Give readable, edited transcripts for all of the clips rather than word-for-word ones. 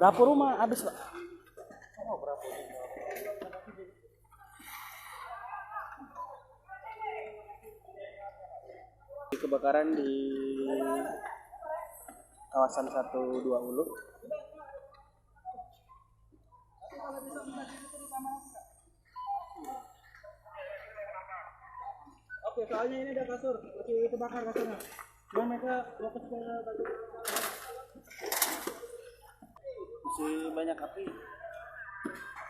Berapa rumah habis, Pak? Oh, berapa? Kebakaran di kawasan 1-2 Ulu. Oke, soalnya ini ada kasur masih kebakar kasurnya. Cuma mereka fokus ke bagian Masih banyak api.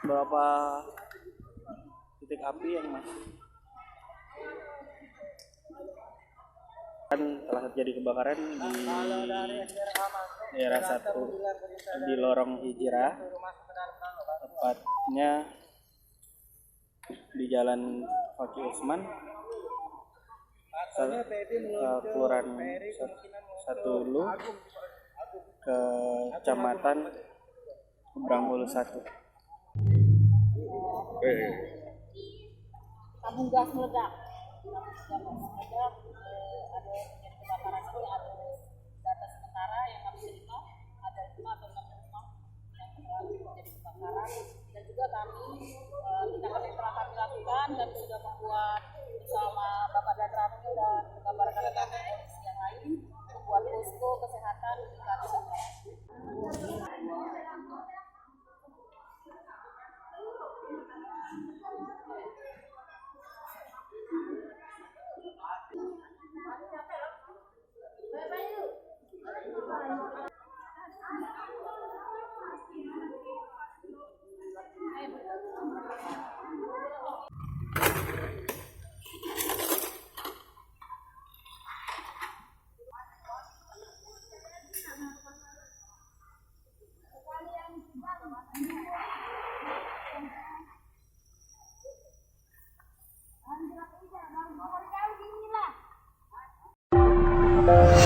Berapa titik api yang masih kan telah terjadi kebakaran di daerah 1 di lorong Hijrah, tepatnya di Jalan Fakih Usman, Kelurahan 1 Ulu, Kecamatan Branghulu 1. Tabung gas meledak. Ada terjadi kebakaran itu, ada data sementara yang kami terima ada 5 atau 6 rumah yang terjadi kebakaran, dan juga tindakan yang telah kami lakukan dan sudah membuat bersama Bapak Danramil dan Bapak rekan-rekan polisi yang lain membuat posko kesehatan di kantor. Thank you.